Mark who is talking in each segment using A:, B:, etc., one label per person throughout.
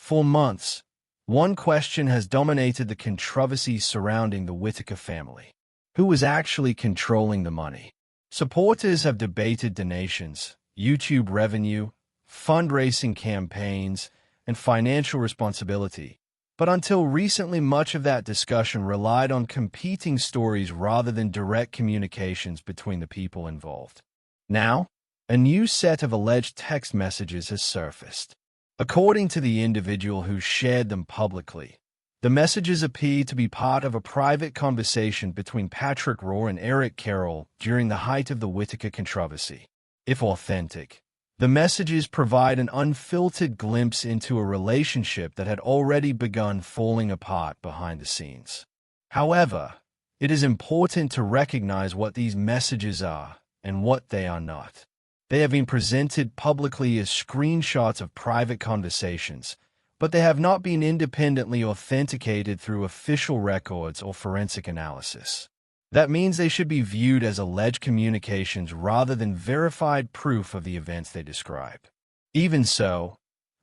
A: For months, one question has dominated the controversy surrounding the Whittaker family. Who was actually controlling the money? Supporters have debated donations, YouTube revenue, fundraising campaigns, and financial responsibility. But until recently, much of that discussion relied on competing stories rather than direct communications between the people involved. Now, a new set of alleged text messages has surfaced. According to the individual who shared them publicly, the messages appear to be part of a private conversation between Patrick Rohr and Eric Carroll during the height of the Whittaker controversy. If authentic, the messages provide an unfiltered glimpse into a relationship that had already begun falling apart behind the scenes. However, it is important to recognize what these messages are and what they are not. They have been presented publicly as screenshots of private conversations, but they have not been independently authenticated through official records or forensic analysis. That means they should be viewed as alleged communications rather than verified proof of the events they describe. Even so,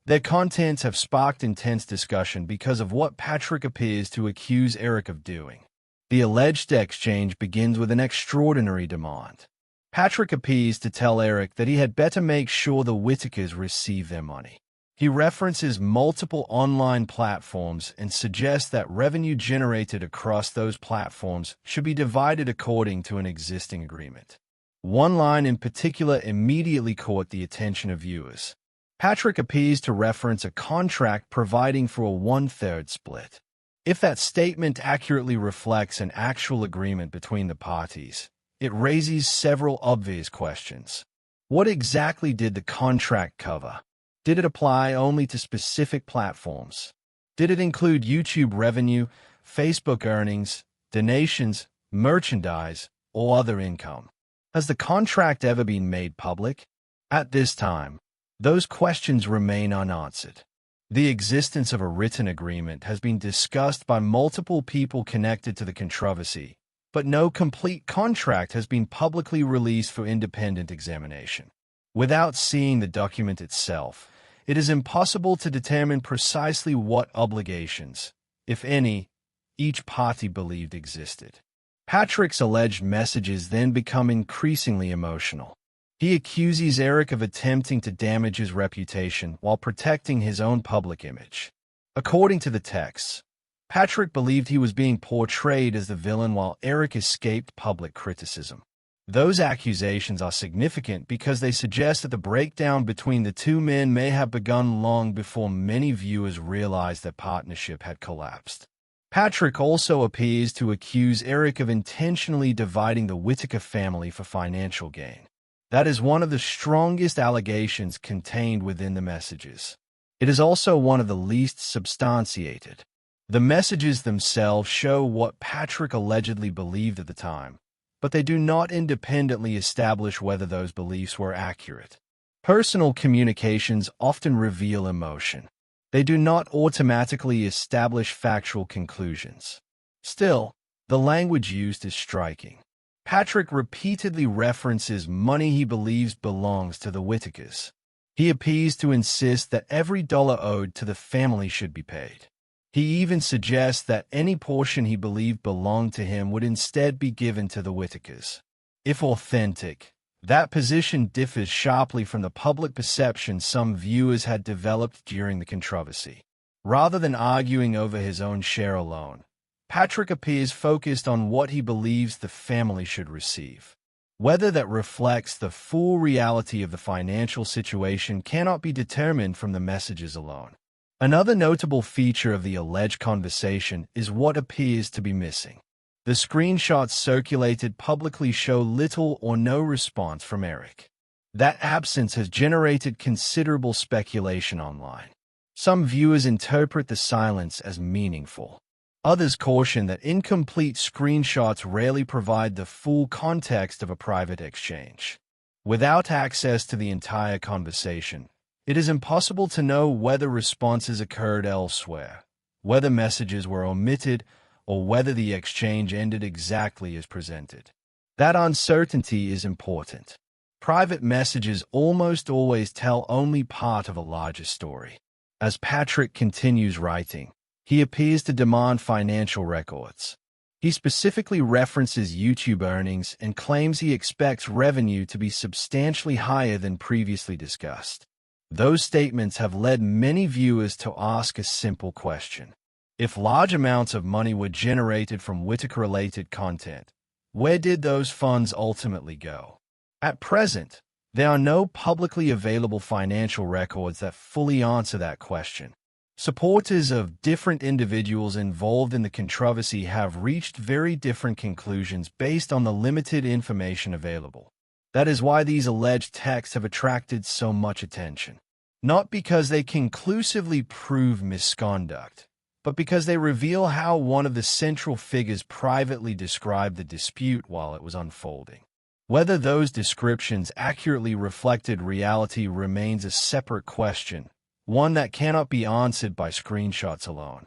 A: their contents have sparked intense discussion because of what Patrick appears to accuse Eric of doing. The alleged exchange begins with an extraordinary demand. Patrick appears to tell Eric that he had better make sure the Whittakers receive their money. He references multiple online platforms and suggests that revenue generated across those platforms should be divided according to an existing agreement. One line in particular immediately caught the attention of viewers. Patrick appears to reference a contract providing for a 1/3 split. If that statement accurately reflects an actual agreement between the parties, it raises several obvious questions. What exactly did the contract cover? Did it apply only to specific platforms? Did it include YouTube revenue, Facebook earnings, donations, merchandise, or other income? Has the contract ever been made public? At this time, those questions remain unanswered. The existence of a written agreement has been discussed by multiple people connected to the controversy, but no complete contract has been publicly released for independent examination. Without seeing the document itself, it is impossible to determine precisely what obligations, if any, each party believed existed. Patrick's alleged messages then become increasingly emotional. He accuses Eric of attempting to damage his reputation while protecting his own public image. According to the texts, Patrick believed he was being portrayed as the villain while Eric escaped public criticism. Those accusations are significant because they suggest that the breakdown between the two men may have begun long before many viewers realized their partnership had collapsed. Patrick also appears to accuse Eric of intentionally dividing the Whittaker family for financial gain. That is one of the strongest allegations contained within the messages. It is also one of the least substantiated. The messages themselves show what Patrick allegedly believed at the time, but they do not independently establish whether those beliefs were accurate. Personal communications often reveal emotion. They do not automatically establish factual conclusions. Still, the language used is striking. Patrick repeatedly references money he believes belongs to the Whittakers. He appears to insist that every dollar owed to the family should be paid. He even suggests that any portion he believed belonged to him would instead be given to the Whittakers. If authentic, that position differs sharply from the public perception some viewers had developed during the controversy. Rather than arguing over his own share alone, Patrick appears focused on what he believes the family should receive. Whether that reflects the full reality of the financial situation cannot be determined from the messages alone. Another notable feature of the alleged conversation is what appears to be missing. The screenshots circulated publicly show little or no response from Eric. That absence has generated considerable speculation online. Some viewers interpret the silence as meaningful. Others caution that incomplete screenshots rarely provide the full context of a private exchange. Without access to the entire conversation, it is impossible to know whether responses occurred elsewhere, whether messages were omitted, or whether the exchange ended exactly as presented. That uncertainty is important. Private messages almost always tell only part of a larger story. As Patrick continues writing, he appears to demand financial records. He specifically references YouTube earnings and claims he expects revenue to be substantially higher than previously discussed. Those statements have led many viewers to ask a simple question. If large amounts of money were generated from Whittaker-related content, where did those funds ultimately go? At present, there are no publicly available financial records that fully answer that question. Supporters of different individuals involved in the controversy have reached very different conclusions based on the limited information available. That is why these alleged texts have attracted so much attention. Not because they conclusively prove misconduct, but because they reveal how one of the central figures privately described the dispute while it was unfolding. Whether those descriptions accurately reflected reality remains a separate question, one that cannot be answered by screenshots alone.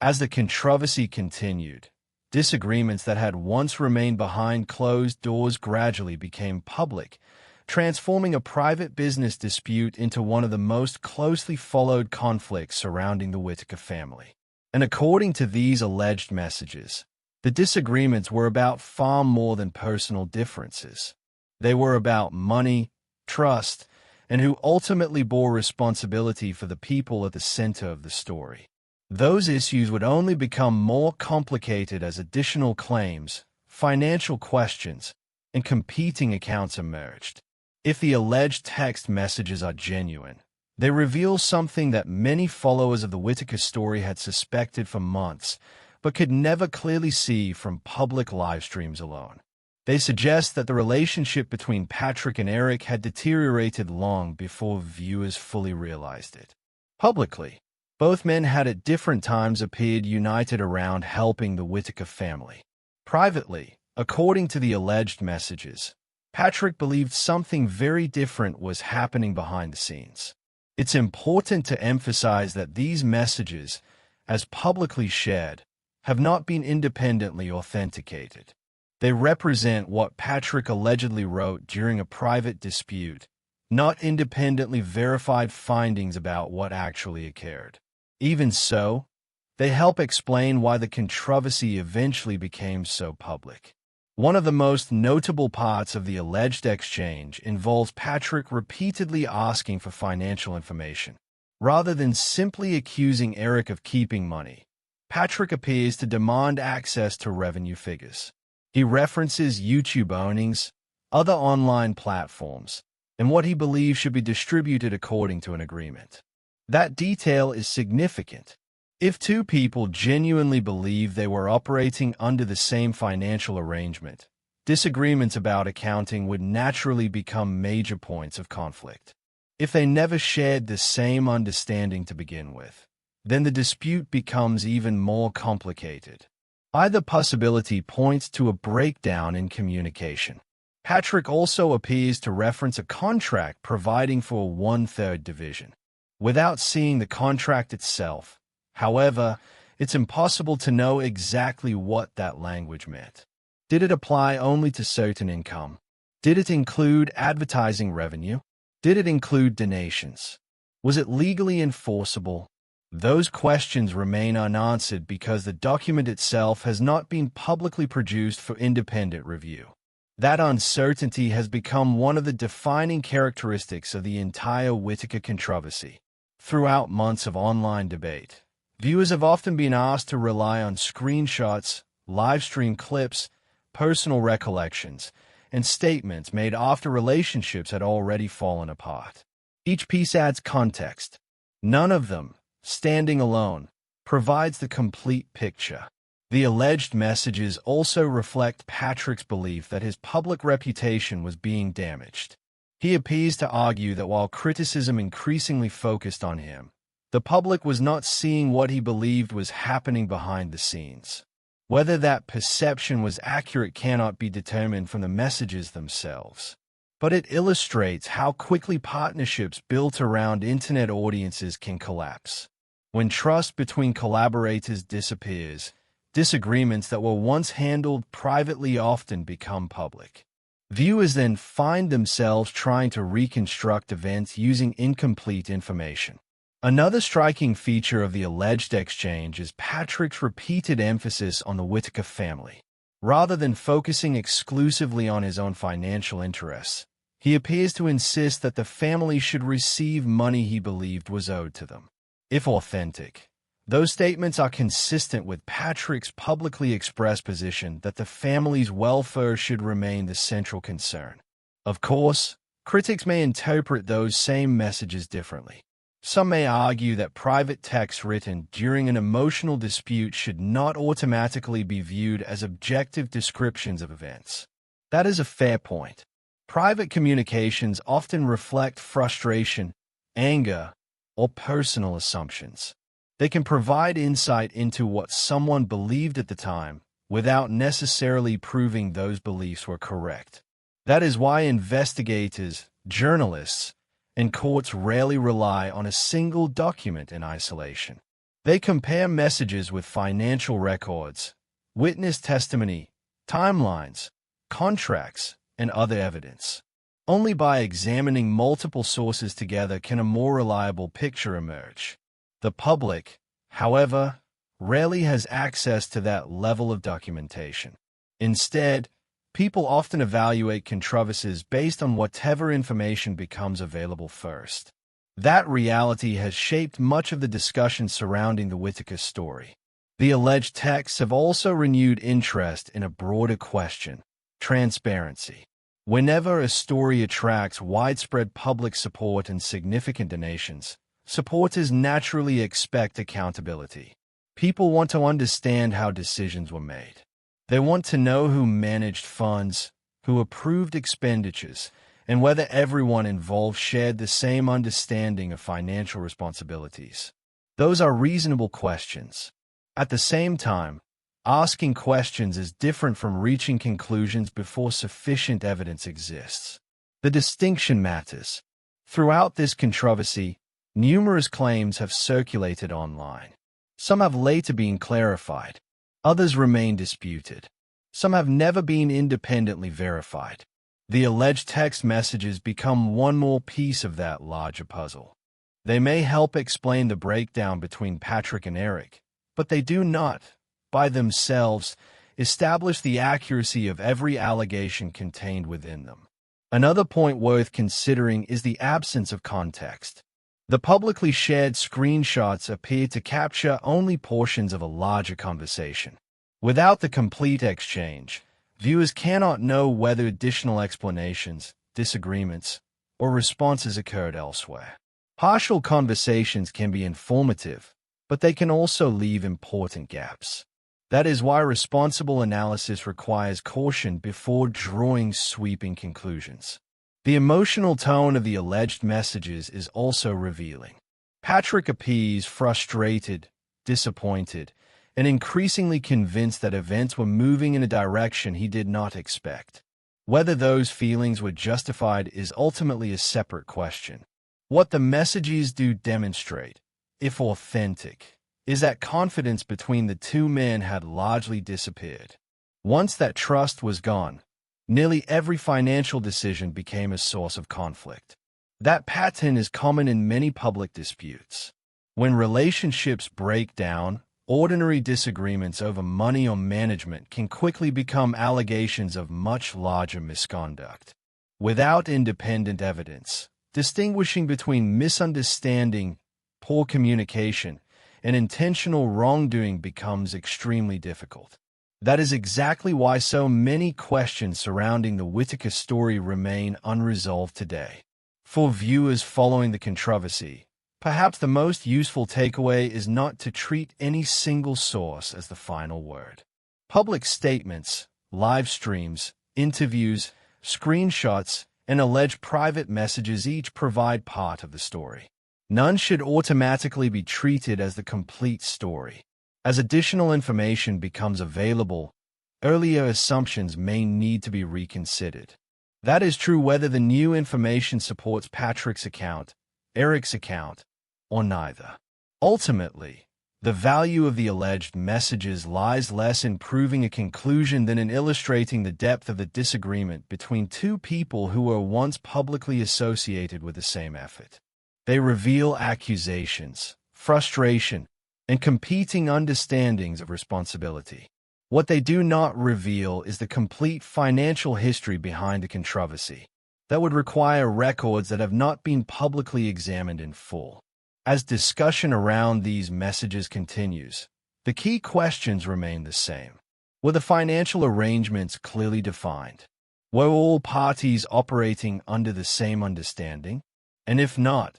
A: As the controversy continued, disagreements that had once remained behind closed doors gradually became public, transforming a private business dispute into one of the most closely followed conflicts surrounding the Whittaker family. And according to these alleged messages, the disagreements were about far more than personal differences. They were about money, trust, and who ultimately bore responsibility for the people at the center of the story. Those issues would only become more complicated as additional claims, financial questions, and competing accounts emerged. If the alleged text messages are genuine, they reveal something that many followers of the Whittaker story had suspected for months, but could never clearly see from public live streams alone. They suggest that the relationship between Patrick and Eric had deteriorated long before viewers fully realized it. Publicly, both men had at different times appeared united around helping the Whittaker family. Privately, according to the alleged messages, Patrick believed something very different was happening behind the scenes. It's important to emphasize that these messages, as publicly shared, have not been independently authenticated. They represent what Patrick allegedly wrote during a private dispute, not independently verified findings about what actually occurred. Even so, they help explain why the controversy eventually became so public. One of the most notable parts of the alleged exchange involves Patrick repeatedly asking for financial information. Rather than simply accusing Eric of keeping money, Patrick appears to demand access to revenue figures. He references YouTube earnings, other online platforms, and what he believes should be distributed according to an agreement. That detail is significant. If two people genuinely believe they were operating under the same financial arrangement, disagreements about accounting would naturally become major points of conflict. If they never shared the same understanding to begin with, then the dispute becomes even more complicated. Either possibility points to a breakdown in communication. Patrick also appears to reference a contract providing for a one-third division. Without seeing the contract itself, however, it's impossible to know exactly what that language meant. Did it apply only to certain income? Did it include advertising revenue? Did it include donations? Was it legally enforceable? Those questions remain unanswered because the document itself has not been publicly produced for independent review. That uncertainty has become one of the defining characteristics of the entire Whittaker controversy. Throughout months of online debate, viewers have often been asked to rely on screenshots, live stream clips, personal recollections, and statements made after relationships had already fallen apart. Each piece adds context. None of them, standing alone, provides the complete picture. The alleged messages also reflect Patrick's belief that his public reputation was being damaged. He appears to argue that while criticism increasingly focused on him, the public was not seeing what he believed was happening behind the scenes. Whether that perception was accurate cannot be determined from the messages themselves, but it illustrates how quickly partnerships built around internet audiences can collapse. When trust between collaborators disappears, disagreements that were once handled privately often become public. Viewers then find themselves trying to reconstruct events using incomplete information. Another striking feature of the alleged exchange is Patrick's repeated emphasis on the Whittaker family. Rather than focusing exclusively on his own financial interests, he appears to insist that the family should receive money he believed was owed to them. If authentic, those statements are consistent with Patrick's publicly expressed position that the family's welfare should remain the central concern. Of course, critics may interpret those same messages differently. Some may argue that private texts written during an emotional dispute should not automatically be viewed as objective descriptions of events. That is a fair point. Private communications often reflect frustration, anger, or personal assumptions. They can provide insight into what someone believed at the time without necessarily proving those beliefs were correct. That is why investigators, journalists, and courts rarely rely on a single document in isolation. They compare messages with financial records, witness testimony, timelines, contracts, and other evidence. Only by examining multiple sources together can a more reliable picture emerge. The public, however, rarely has access to that level of documentation. Instead, people often evaluate controversies based on whatever information becomes available first. That reality has shaped much of the discussion surrounding the Whittaker story. The alleged texts have also renewed interest in a broader question: transparency. Whenever a story attracts widespread public support and significant donations, supporters naturally expect accountability. People want to understand how decisions were made. They want to know who managed funds, who approved expenditures, and whether everyone involved shared the same understanding of financial responsibilities. Those are reasonable questions. At the same time, asking questions is different from reaching conclusions before sufficient evidence exists. The distinction matters. Throughout this controversy, numerous claims have circulated online. Some have later been clarified. Others remain disputed. Some have never been independently verified. The alleged text messages become one more piece of that larger puzzle. They may help explain the breakdown between Patrick and Eric, but they do not, by themselves, establish the accuracy of every allegation contained within them. Another point worth considering is the absence of context. The publicly shared screenshots appear to capture only portions of a larger conversation. Without the complete exchange, viewers cannot know whether additional explanations, disagreements, or responses occurred elsewhere. Partial conversations can be informative, but they can also leave important gaps. That is why responsible analysis requires caution before drawing sweeping conclusions. The emotional tone of the alleged messages is also revealing. Patrick appears frustrated, disappointed, and increasingly convinced that events were moving in a direction he did not expect. Whether those feelings were justified is ultimately a separate question. What the messages do demonstrate, if authentic, is that confidence between the two men had largely disappeared. Once that trust was gone, nearly every financial decision became a source of conflict. That pattern is common in many public disputes. When relationships break down, ordinary disagreements over money or management can quickly become allegations of much larger misconduct. Without independent evidence, distinguishing between misunderstanding, poor communication, and intentional wrongdoing becomes extremely difficult. That is exactly why so many questions surrounding the Whittaker story remain unresolved today. For viewers following the controversy, perhaps the most useful takeaway is not to treat any single source as the final word. Public statements, live streams, interviews, screenshots, and alleged private messages each provide part of the story. None should automatically be treated as the complete story. As additional information becomes available, earlier assumptions may need to be reconsidered. That is true whether the new information supports Patrick's account, Eric's account, or neither. Ultimately, the value of the alleged messages lies less in proving a conclusion than in illustrating the depth of the disagreement between two people who were once publicly associated with the same effort. They reveal accusations, frustration, and competing understandings of responsibility. What they do not reveal is the complete financial history behind the controversy. That would require records that have not been publicly examined in full. As discussion around these messages continues, the key questions remain the same. Were the financial arrangements clearly defined? Were all parties operating under the same understanding? And if not,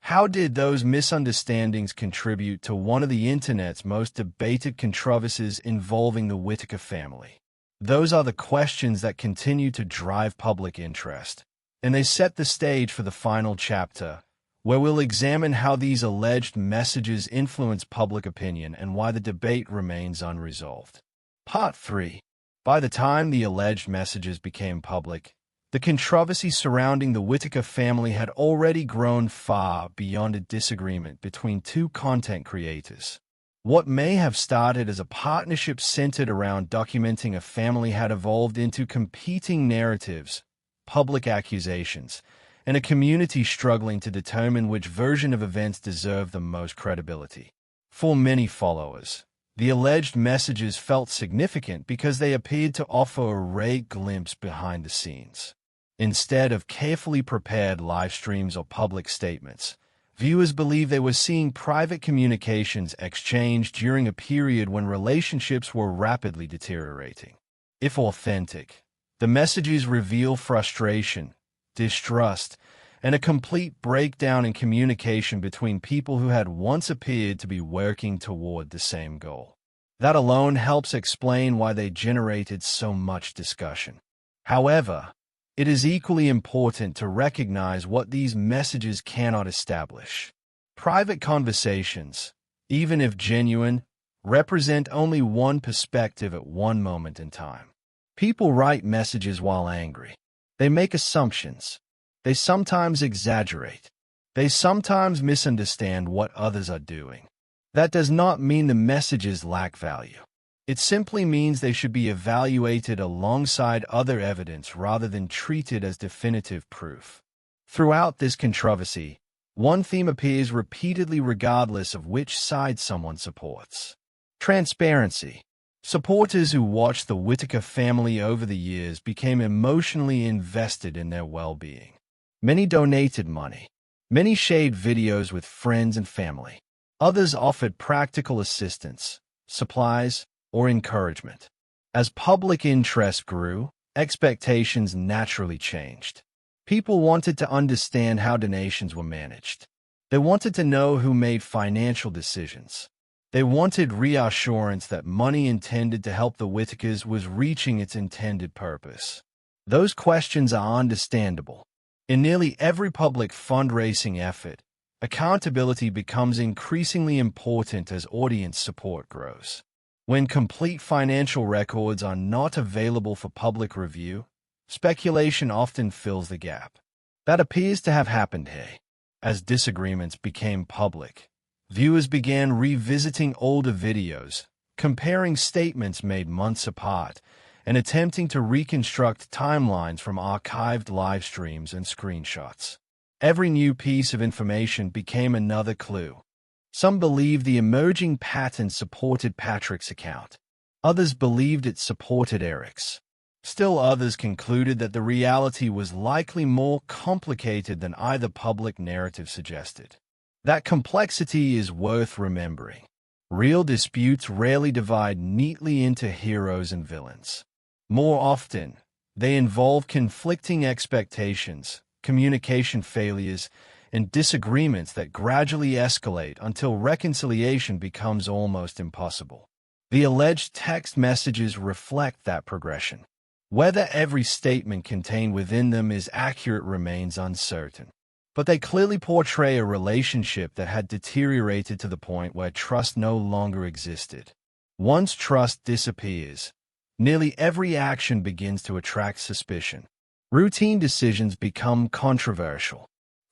A: how did those misunderstandings contribute to one of the Internet's most debated controversies involving the Whittaker family? Those are the questions that continue to drive public interest, and they set the stage for the final chapter, where we'll examine how these alleged messages influence public opinion and why the debate remains unresolved. Part 3. By the time the alleged messages became public, the controversy surrounding the Whittaker family had already grown far beyond a disagreement between two content creators. What may have started as a partnership centered around documenting a family had evolved into competing narratives, public accusations, and a community struggling to determine which version of events deserved the most credibility. For many followers, the alleged messages felt significant because they appeared to offer a rare glimpse behind the scenes. Instead of carefully prepared live streams or public statements, viewers believed they were seeing private communications exchanged during a period when relationships were rapidly deteriorating. If authentic, the messages reveal frustration, distrust, and a complete breakdown in communication between people who had once appeared to be working toward the same goal. That alone helps explain why they generated so much discussion. However, it is equally important to recognize what these messages cannot establish. Private conversations, even if genuine, represent only one perspective at one moment in time. People write messages while angry. They make assumptions. They sometimes exaggerate. They sometimes misunderstand what others are doing. That does not mean the messages lack value. It simply means they should be evaluated alongside other evidence rather than treated as definitive proof. Throughout this controversy, one theme appears repeatedly regardless of which side someone supports. Transparency. Supporters who watched the Whittaker family over the years became emotionally invested in their well-being. Many donated money. Many shared videos with friends and family. Others offered practical assistance, supplies, or encouragement. As public interest grew, expectations naturally changed. People wanted to understand how donations were managed. They wanted to know who made financial decisions. They wanted reassurance that money intended to help the Whittakers was reaching its intended purpose. Those questions are understandable. In nearly every public fundraising effort, accountability becomes increasingly important as audience support grows. When complete financial records are not available for public review, speculation often fills the gap. That appears to have happened here. As disagreements became public, viewers began revisiting older videos, comparing statements made months apart, and attempting to reconstruct timelines from archived live streams and screenshots. Every new piece of information became another clue. Some believed the emerging pattern supported Patrick's account. Others believed it supported Eric's. Still others concluded that the reality was likely more complicated than either public narrative suggested. That complexity is worth remembering. Real disputes rarely divide neatly into heroes and villains. More often, they involve conflicting expectations, communication failures, and disagreements that gradually escalate until reconciliation becomes almost impossible. The alleged text messages reflect that progression. Whether every statement contained within them is accurate remains uncertain. But they clearly portray a relationship that had deteriorated to the point where trust no longer existed. Once trust disappears, nearly every action begins to attract suspicion. Routine decisions become controversial.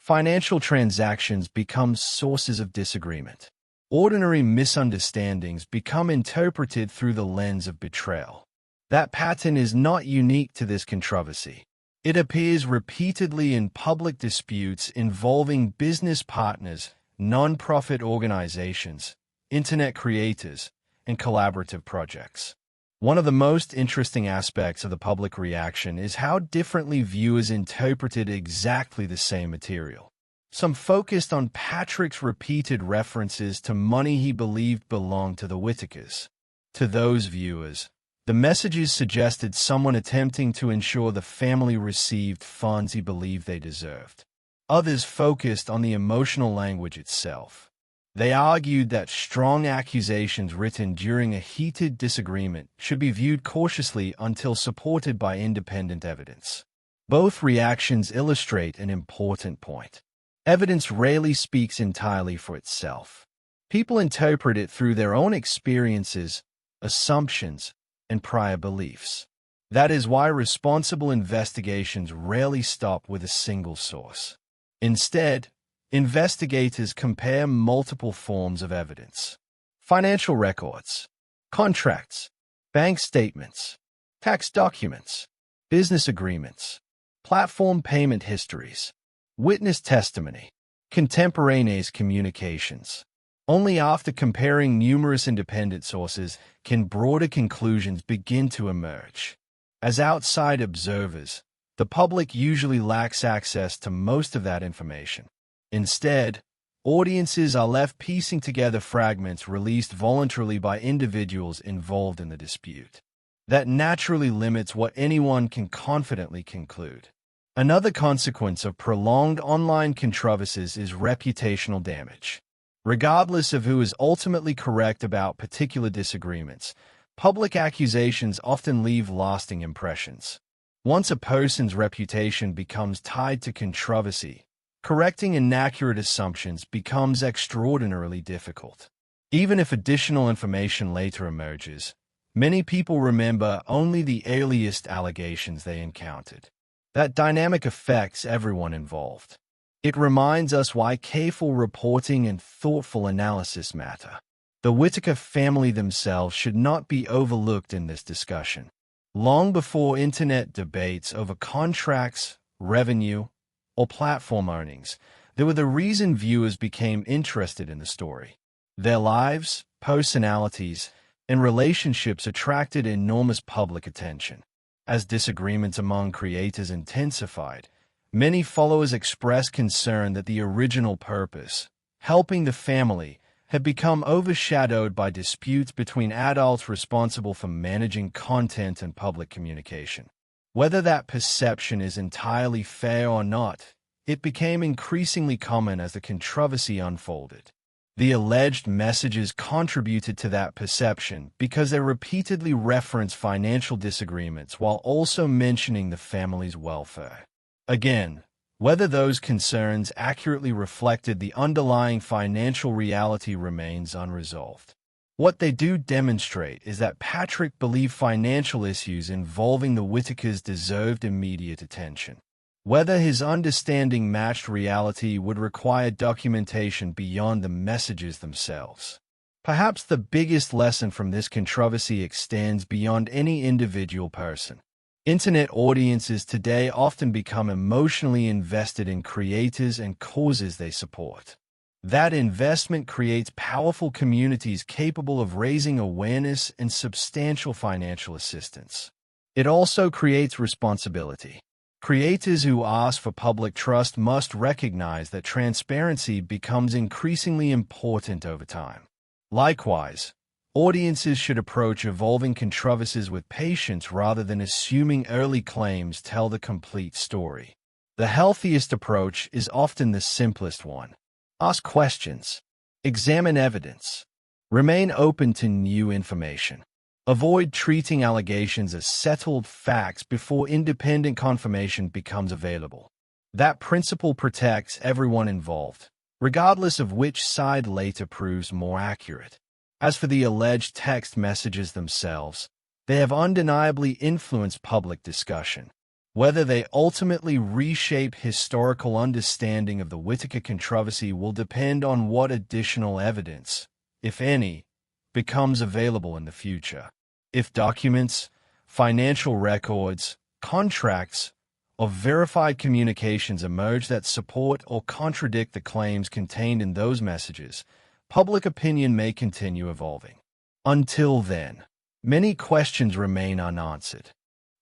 A: Financial transactions become sources of disagreement. Ordinary misunderstandings become interpreted through the lens of betrayal. That pattern is not unique to this controversy. It appears repeatedly in public disputes involving business partners, non-profit organizations, internet creators, and collaborative projects. One of the most interesting aspects of the public reaction is how differently viewers interpreted exactly the same material. Some focused on Patrick's repeated references to money he believed belonged to the Whittakers. To those viewers, the messages suggested someone attempting to ensure the family received funds he believed they deserved. Others focused on the emotional language itself. They argued that strong accusations written during a heated disagreement should be viewed cautiously until supported by independent evidence. Both reactions illustrate an important point. Evidence rarely speaks entirely for itself. People interpret it through their own experiences, assumptions, and prior beliefs. That is why responsible investigations rarely stop with a single source. Instead, investigators compare multiple forms of evidence: financial records, contracts, bank statements, tax documents, business agreements, platform payment histories, witness testimony, contemporaneous communications. Only after comparing numerous independent sources can broader conclusions begin to emerge. As outside observers, the public usually lacks access to most of that information. Instead, audiences are left piecing together fragments released voluntarily by individuals involved in the dispute. That naturally limits what anyone can confidently conclude. Another consequence of prolonged online controversies is reputational damage. Regardless of who is ultimately correct about particular disagreements, public accusations often leave lasting impressions. Once a person's reputation becomes tied to controversy, correcting inaccurate assumptions becomes extraordinarily difficult. Even if additional information later emerges, many people remember only the earliest allegations they encountered. That dynamic affects everyone involved. It reminds us why careful reporting and thoughtful analysis matter. The Whittaker family themselves should not be overlooked in this discussion. Long before internet debates over contracts, revenue, or platform earnings, there were the reason viewers became interested in the story. Their lives, personalities, and relationships attracted enormous public attention. As disagreements among creators intensified, many followers expressed concern that the original purpose, helping the family, had become overshadowed by disputes between adults responsible for managing content and public communication. Whether that perception is entirely fair or not, it became increasingly common as the controversy unfolded. The alleged messages contributed to that perception because they repeatedly referenced financial disagreements while also mentioning the family's welfare. Again, whether those concerns accurately reflected the underlying financial reality remains unresolved. What they do demonstrate is that Patrick believed financial issues involving the Whittakers deserved immediate attention. Whether his understanding matched reality would require documentation beyond the messages themselves. Perhaps the biggest lesson from this controversy extends beyond any individual person. Internet audiences today often become emotionally invested in creators and causes they support. That investment creates powerful communities capable of raising awareness and substantial financial assistance. It also creates responsibility. Creators who ask for public trust must recognize that transparency becomes increasingly important over time. Likewise, audiences should approach evolving controversies with patience rather than assuming early claims tell the complete story. The healthiest approach is often the simplest one. Ask questions. Examine evidence. Remain open to new information. Avoid treating allegations as settled facts before independent confirmation becomes available. That principle protects everyone involved, regardless of which side later proves more accurate. As for the alleged text messages themselves, they have undeniably influenced public discussion. Whether they ultimately reshape historical understanding of the Whittaker controversy will depend on what additional evidence, if any, becomes available in the future. If documents, financial records, contracts, of verified communications emerge that support or contradict the claims contained in those messages, public opinion may continue evolving. Until then, many questions remain unanswered.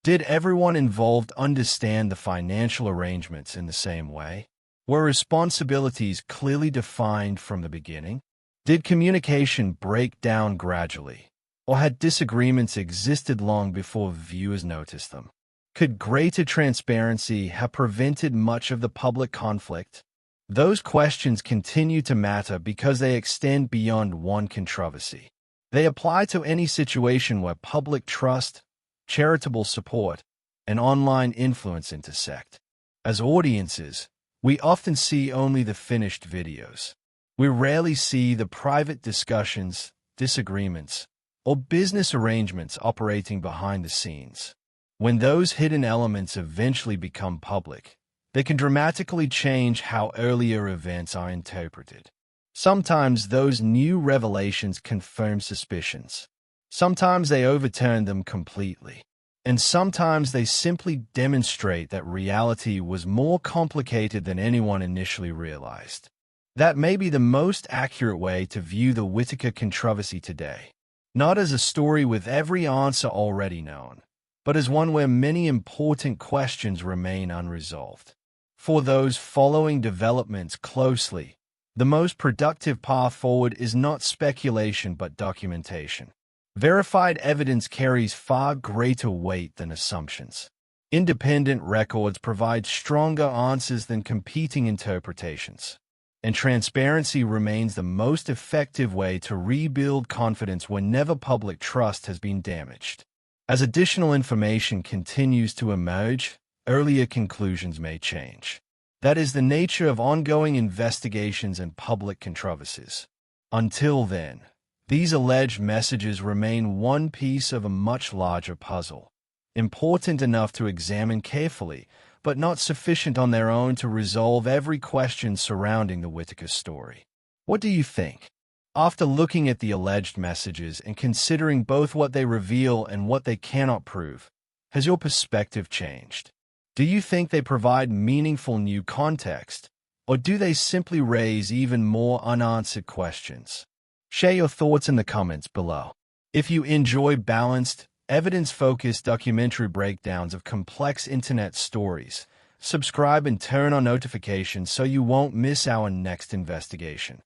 A: Did everyone involved understand the financial arrangements in the same way? Were responsibilities clearly defined from the beginning? Did communication break down gradually, or had disagreements existed long before viewers noticed them? Could greater transparency have prevented much of the public conflict? Those questions continue to matter because they extend beyond one controversy. They apply to any situation where public trust, charitable support, and online influence intersect. As audiences, we often see only the finished videos. We rarely see the private discussions, disagreements, or business arrangements operating behind the scenes. When those hidden elements eventually become public, they can dramatically change how earlier events are interpreted. Sometimes those new revelations confirm suspicions. Sometimes they overturn them completely. And sometimes they simply demonstrate that reality was more complicated than anyone initially realized. That may be the most accurate way to view the Whittaker controversy today, not as a story with every answer already known, but as one where many important questions remain unresolved. For those following developments closely, the most productive path forward is not speculation but documentation. Verified evidence carries far greater weight than assumptions. Independent records provide stronger answers than competing interpretations. And transparency remains the most effective way to rebuild confidence whenever public trust has been damaged. As additional information continues to emerge, earlier conclusions may change. That is the nature of ongoing investigations and public controversies. Until then, these alleged messages remain one piece of a much larger puzzle, important enough to examine carefully, but not sufficient on their own to resolve every question surrounding the Whittaker story. What do you think? After looking at the alleged messages and considering both what they reveal and what they cannot prove, has your perspective changed? Do you think they provide meaningful new context, or do they simply raise even more unanswered questions? Share your thoughts in the comments below. If you enjoy balanced, evidence-focused documentary breakdowns of complex internet stories, subscribe and turn on notifications so you won't miss our next investigation.